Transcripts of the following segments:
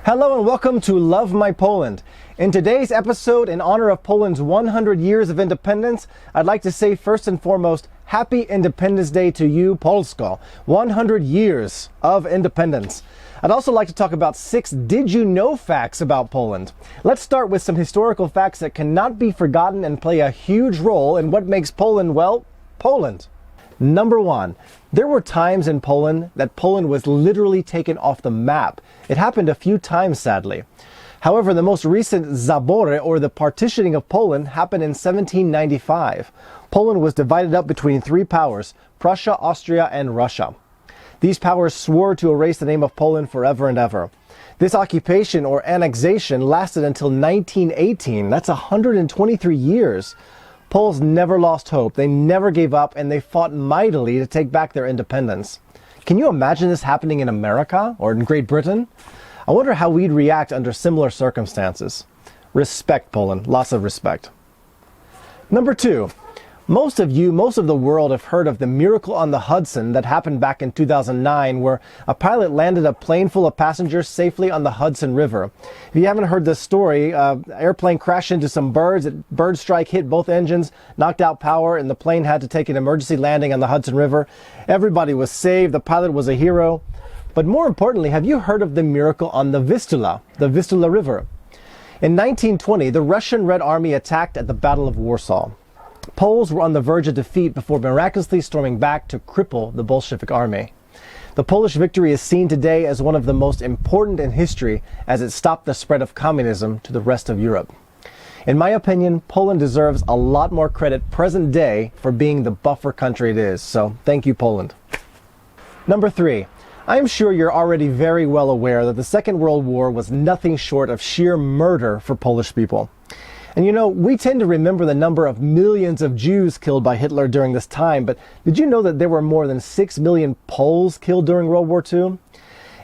Hello and welcome to Love My Poland. In today's episode, in honor of Poland's 100 years of independence, I'd like to say first and foremost, Happy Independence Day to you, Polsko. 100 years of independence. I'd also like to talk about 6 did you know facts about Poland. Let's start with some historical facts that cannot be forgotten and play a huge role in what makes Poland, well, Poland. Number 1, there were times in Poland that Poland was literally taken off the map. It happened a few times, sadly. However, the most recent zabory, or the partitioning of Poland, happened in 1795. Poland was divided up between 3 powers, Prussia, Austria, and Russia. These powers swore to erase the name of Poland forever and ever. This occupation, or annexation, lasted until 1918. That's 123 years. Poles never lost hope, they never gave up, and they fought mightily to take back their independence. Can you imagine this happening in America or in Great Britain? I wonder how we'd react under similar circumstances. Respect Poland, lots of respect. Number 2, most of the world have heard of the miracle on the Hudson that happened back in 2009, where a pilot landed a plane full of passengers safely on the Hudson River. If you haven't heard this story, airplane crashed into some birds. Bird strike hit both engines, knocked out power, and the plane had to take an emergency landing on the Hudson River. Everybody was saved. The pilot was a hero. But more importantly, have you heard of the miracle on the Vistula River? In 1920, the Russian Red Army attacked at the Battle of Warsaw. Poles were on the verge of defeat before miraculously storming back to cripple the Bolshevik army. The Polish victory is seen today as one of the most important in history, as it stopped the spread of communism to the rest of Europe. In my opinion, Poland deserves a lot more credit present day for being the buffer country it is, so thank you, Poland. Number 3. I am sure you're already very well aware that the Second World War was nothing short of sheer murder for Polish people. And you know, we tend to remember the number of millions of Jews killed by Hitler during this time, but did you know that there were more than 6 million Poles killed during World War II?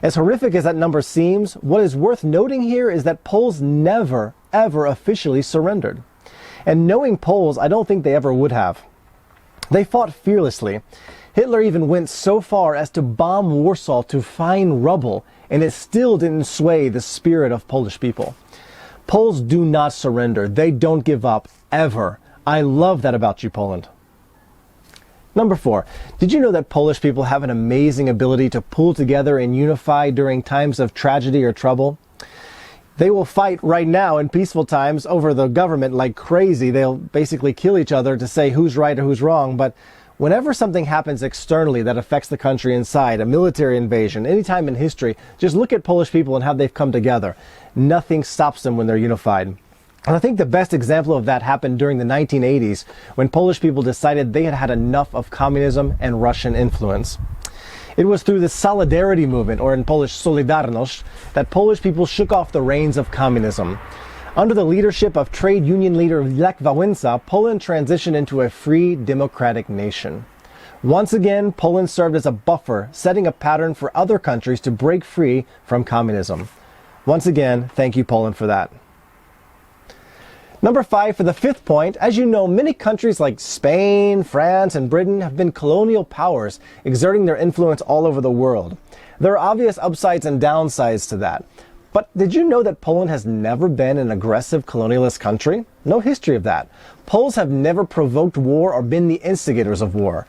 As horrific as that number seems, what is worth noting here is that Poles never, ever officially surrendered. And knowing Poles, I don't think they ever would have. They fought fearlessly. Hitler even went so far as to bomb Warsaw to find rubble, and it still didn't sway the spirit of Polish people. Poles do not surrender. They don't give up, ever. I love that about you, Poland. Number 4, did you know that Polish people have an amazing ability to pull together and unify during times of tragedy or trouble? They will fight right now in peaceful times over the government like crazy. They'll basically kill each other to say who's right or who's wrong, but whenever something happens externally that affects the country inside, a military invasion, any time in history, just look at Polish people and how they've come together. Nothing stops them when they're unified. And I think the best example of that happened during the 1980s, when Polish people decided they had had enough of communism and Russian influence. It was through the Solidarity movement, or in Polish Solidarność, that Polish people shook off the reins of communism. Under the leadership of trade union leader Lech Wałęsa, Poland transitioned into a free, democratic nation. Once again, Poland served as a buffer, setting a pattern for other countries to break free from communism. Once again, thank you, Poland, for that. Number 5, for the 5th point, as you know, many countries like Spain, France, and Britain have been colonial powers, exerting their influence all over the world. There are obvious upsides and downsides to that. But did you know that Poland has never been an aggressive colonialist country? No history of that. Poles have never provoked war or been the instigators of war.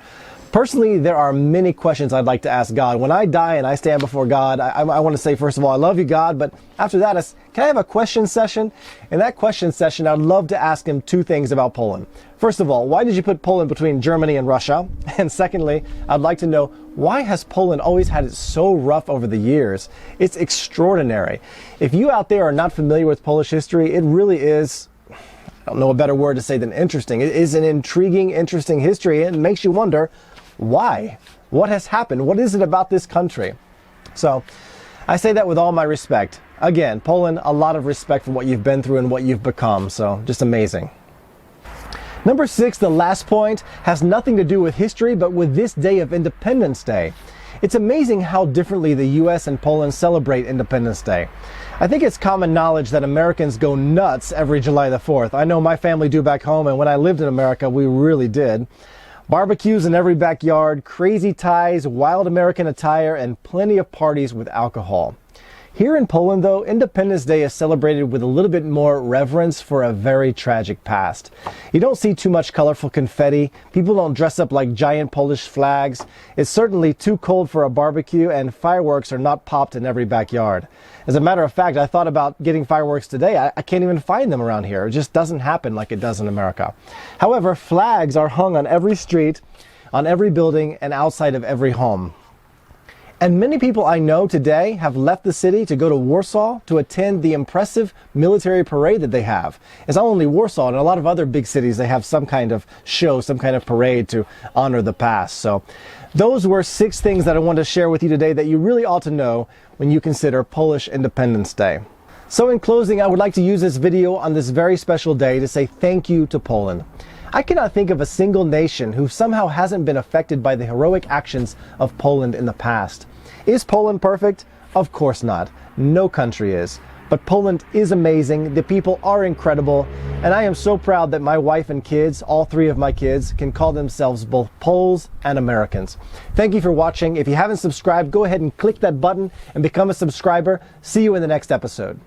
Personally, there are many questions I'd like to ask God. When I die and I stand before God, I want to say, first of all, I love you, God, but after that, can I have a question session? In that question session, I'd love to ask him 2 things about Poland. First of all, why did you put Poland between Germany and Russia? And secondly, I'd like to know, why has Poland always had it so rough over the years? It's extraordinary. If you out there are not familiar with Polish history, it really is, I don't know a better word to say than interesting. It is an intriguing, interesting history, and it makes you wonder, why? What has happened? What is it about this country? So, I say that with all my respect. Again, Poland, a lot of respect for what you've been through and what you've become, so just amazing. Number 6, the last point, has nothing to do with history, but with this day of Independence Day. It's amazing how differently the US and Poland celebrate Independence Day. I think it's common knowledge that Americans go nuts every July the 4th. I know my family do back home, and when I lived in America, we really did. Barbecues in every backyard, crazy ties, wild American attire, and plenty of parties with alcohol. Here in Poland, though, Independence Day is celebrated with a little bit more reverence for a very tragic past. You don't see too much colorful confetti. People don't dress up like giant Polish flags. It's certainly too cold for a barbecue, and fireworks are not popped in every backyard. As a matter of fact, I thought about getting fireworks today. I can't even find them around here. It just doesn't happen like it does in America. However, flags are hung on every street, on every building, and outside of every home. And many people I know today have left the city to go to Warsaw to attend the impressive military parade that they have. It's not only Warsaw, and a lot of other big cities, they have some kind of show, some kind of parade to honor the past. So those were 6 things that I wanted to share with you today that you really ought to know when you consider Polish Independence Day. So in closing, I would like to use this video on this very special day to say thank you to Poland. I cannot think of a single nation who somehow hasn't been affected by the heroic actions of Poland in the past. Is Poland perfect? Of course not. No country is. But Poland is amazing, the people are incredible, and I am so proud that my wife and kids, all 3 of my kids, can call themselves both Poles and Americans. Thank you for watching. If you haven't subscribed, go ahead and click that button and become a subscriber. See you in the next episode.